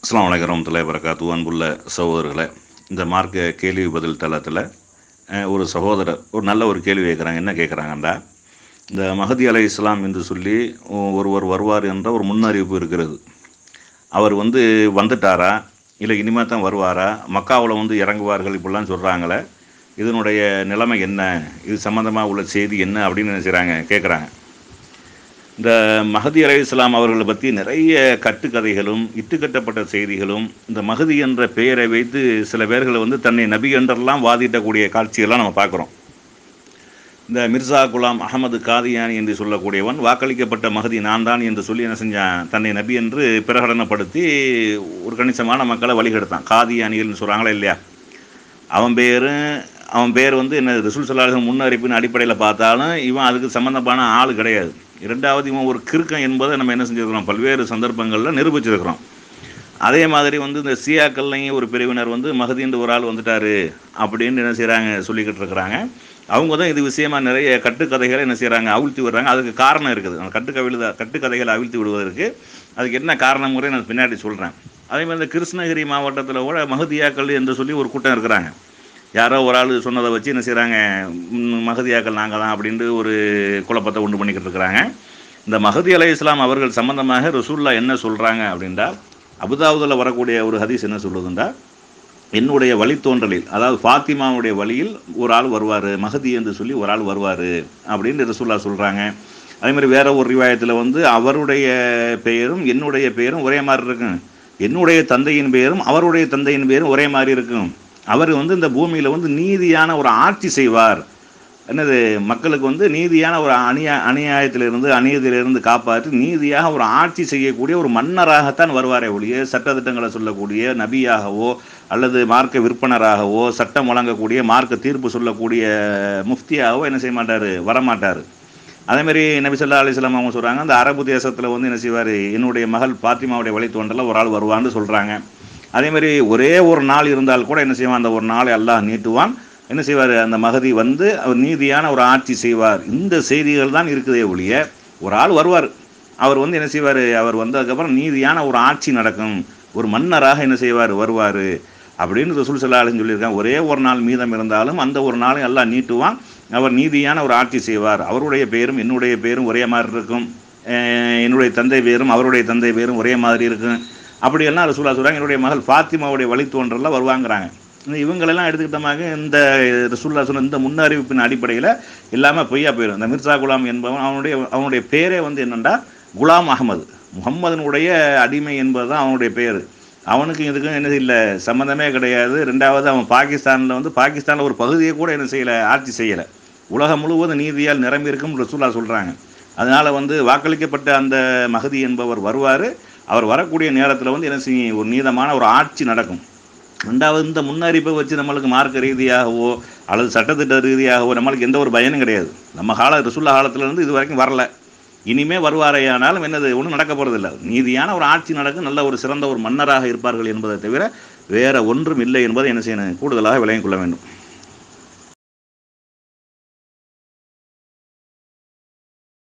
அஸ்ஸலாமு அலைக்கும் வரஹ்மத்துல்லாஹி வபரகாத்துஹு. அன்புள்ள சகோதரர்களே, இந்த மார்க்க கேள்வி பதில் தளத்தில் ஒரு சகோதரர் ஒரு நல்ல ஒரு கேள்வி கேட்குறாங்க. என்ன கேட்குறாங்கன்னா, இந்த மஹதி அலை இஸ்லாம் என்று சொல்லி ஒருவர் வருவார் என்ற ஒரு முன்னறிவிப்பு இருக்கிறது. அவர் வந்துட்டாரா, இல்லை இனிமேல் தான் வருவாரா, மக்காவில் இறங்குவார்கள் இப்படிலாம் சொல்கிறாங்களே, இதனுடைய நிலைமை என்ன, இது சம்மந்தமாக உள்ள செய்தி என்ன அப்படின்னு நினைக்கிறாங்க கேட்குறாங்க. இந்த மஹதி அலை இஸ்லாம் அவர்களை பற்றி நிறைய கட்டுக்கதைகளும் இட்டுக்கட்டப்பட்ட செய்திகளும், இந்த மஹதி என்ற பெயரை வைத்து சில பேர்களை தன்னை நபி என்றெல்லாம் வாதிட்டக்கூடிய காட்சியெல்லாம் நம்ம பார்க்குறோம். இந்த மிர்சா குலாம் அகமது காதியானி என்று சொல்லக்கூடியவன் வாக்களிக்கப்பட்ட மஹதி நான் தான் என்று சொல்லி என்ன செஞ்சான், தன்னை நபி என்று பிரகடனப்படுத்தி ஒரு கணிசமான மக்களை வழிகெடுத்தான். காதியானிகள்னு சொல்கிறாங்களே இல்லையா, அவன் பேர் என்ன ரசூல் ஸல்லல்லாஹு அலைஹி வஸல்லம் முன்னறிப்பின் அடிப்படையில் பார்த்தாலும் இவன் அதுக்கு சம்மந்தமான ஆள் கிடையாது. இரண்டாவது, இவன் ஒரு கிறுக்கன் என்பதை நம்ம என்ன செஞ்சுருக்கிறோம், பல்வேறு சந்தர்ப்பங்களில் நிரூபிச்சிருக்கிறோம். அதே மாதிரி இந்த சியாக்கள்லையும் ஒரு பிரிவினர் மஹதின்ற ஒரு ஆள் வந்துட்டாரு அப்படின்னு என்ன செய்கிறாங்க, சொல்லிக்கிட்டு இருக்கிறாங்க. அவங்க தான் இது விஷயமா நிறைய கட்டுக்கதைகளை என்ன செய்கிறாங்க, அவிழ்த்தி விடுறாங்க. அதுக்கு காரணம் இருக்குது. அந்த கட்டுக்கதைகளை அவிழ்த்தி விடுவதற்கு அதுக்கு என்ன காரணம் முறை நான் பின்னாடி சொல்கிறேன். அதே மாதிரி இந்த கிருஷ்ணகிரி மாவட்டத்தில் கூட மஹதியாக்கள் என்று சொல்லி ஒரு கூட்டம் இருக்கிறாங்க. யாரோ ஒரு ஆள் சொன்னதை வச்சு என்ன செய்கிறாங்க, மஹதியாக்கள் நாங்கள் தான் அப்படின்ட்டு ஒரு குழப்பத்தை உண்டு பண்ணிக்கிட்டு இருக்கிறாங்க. இந்த மஹதி அலை இஸ்லாம் அவர்கள் சம்பந்தமாக ரசூலுல்லாஹ் என்ன சொல்கிறாங்க அப்படின்றா, அபுதாவுதில் வரக்கூடிய ஒரு ஹதீஸ் என்ன சொல்லுதுண்டா, என்னுடைய வழித்தோன்றலில், அதாவது ஃபாத்திமாவுடைய வழியில் ஒரு ஆள் வருவார், மஹதி என்று சொல்லி ஒரு ஆள் வருவார் அப்படின்னு ரசூலுல்லாஹ் சொல்கிறாங்க. அதேமாதிரி வேற ஒரு ரிவாயத்தில் அவருடைய பெயரும் என்னுடைய பெயரும் ஒரே மாதிரி இருக்கும், என்னுடைய தந்தையின் பெயரும் அவருடைய தந்தையின் பெயரும் ஒரே மாதிரி இருக்கும். அவர் இந்த பூமியில் நீதியான ஒரு ஆட்சி செய்வார், என்னது மக்களுக்கு நீதியான ஒரு அநியாயத்திலிருந்து காப்பாற்றி நீதியாக ஒரு ஆட்சி செய்யக்கூடிய ஒரு மன்னராகத்தான் வருவாரே ஒழிய, சட்டத்திட்டங்களை சொல்லக்கூடிய நபியாகவோ அல்லது மார்க்க விற்பனராகவோ, சட்டம் வழங்கக்கூடிய மார்க்க தீர்ப்பு சொல்லக்கூடிய முஃப்தியாகவோ என்ன செய்ய மாட்டார், வரமாட்டார். அதேமாதிரி நபி ஸல்லல்லாஹு அலைஹி வஸல்லம் அவங்க சொல்கிறாங்க, அந்த அரபு தேசத்தில் என்ன செய்வார், என்னுடைய மகள் பாத்திமாவுடைய வழித்தோன்றல ஒரு ஆள் வருவான்னு சொல்கிறாங்க. அதேமாதிரி ஒரே ஒரு நாள் இருந்தால் கூட என்ன செய்வான், அந்த ஒரு நாளை அல்லாஹ் நீட்டுவான். என்ன செய்வார், அந்த மஹதி அவர் நீதியான ஒரு ஆட்சி செய்வார். இந்த செய்திகள் தான் இருக்குதே ஒழிய, ஒரு ஆள் வருவார், அவர் என்ன செய்வார், அவர் வந்ததுக்கப்புறம் நீதியான ஒரு ஆட்சி நடக்கும், ஒரு மன்னராக என்ன செய்வார், வருவார் அப்படின்னு ரசூல் ஸல்லல்லாஹு அலைஹி வஸல்லம் சொல்லியிருக்காங்க. ஒரே ஒரு நாள் மீதம் இருந்தாலும் அந்த ஒரு நாளை அல்லாஹ் நீட்டுவான், அவர் நீதியான ஒரு ஆட்சி செய்வார். அவருடைய பெயரும் என்னுடைய பெயரும் ஒரே மாதிரி இருக்கும், என்னுடைய தந்தை பெயரும் அவருடைய தந்தை பெயரும் ஒரே மாதிரி இருக்கும். அப்படியெல்லாம் ரசூலுல்லாஹ் சொல்கிறாங்க. என்னுடைய மகள் ஃபாத்திமாவுடைய வழித்தோன்றலாம் வருவாங்கிறாங்க. இவங்களெல்லாம் எடுத்துக்கிட்டமாக இந்த ரசூலுல்லாஹ் சொன்ன இந்த முன்னறிவிப்பின் அடிப்படையில் எல்லாமே பொய்யா போயிடும். இந்த மிர்சா குலாம் என்பவன் அவனுடைய பேரே என்னென்னா குலாம் அகமது, முகம்மதனுடைய அடிமை என்பது தான் அவனுடைய பேர். அவனுக்கு இதுக்கும் என்ன இல்லை, சம்மந்தமே கிடையாது. ரெண்டாவது, அவன் பாகிஸ்தானில் ஒரு பகுதியை கூட என்ன செய்யலை, ஆட்சி செய்யலை. உலகம் முழுவதும் நீதியால் நிரம்பி இருக்கும் ரசூலுல்லாஹ் சொல்கிறாங்க. அதனால் வாக்களிக்கப்பட்ட அந்த மஹதி என்பவர் வருவார். அவர் வரக்கூடிய நேரத்தில் என்ன செய்யும், ஒரு நீதமான ஒரு ஆட்சி நடக்கும். ரெண்டாவது, இந்த முன்னறிப்பை வச்சு நம்மளுக்கு மார்க்க ரீதியாகவோ அல்லது சட்டத்திட்ட ரீதியாகவோ நம்மளுக்கு எந்த ஒரு பயனும் கிடையாது. நம்ம ரசூலுல்லாஹ் காலத்திலேருந்து இது வரைக்கும் வரல, இனிமே வருவாரையானாலும் ஒன்றும் நடக்க போகிறதில்லை. நீதியான ஒரு ஆட்சி நடக்கும், நல்ல ஒரு சிறந்த ஒரு மன்னராக இருப்பார்கள் என்பதை தவிர வேற ஒன்றும் இல்லை என்பதை என்ன செய்யணும், கூடுதலாக விளங்கிக் கொள்ள வேண்டும்.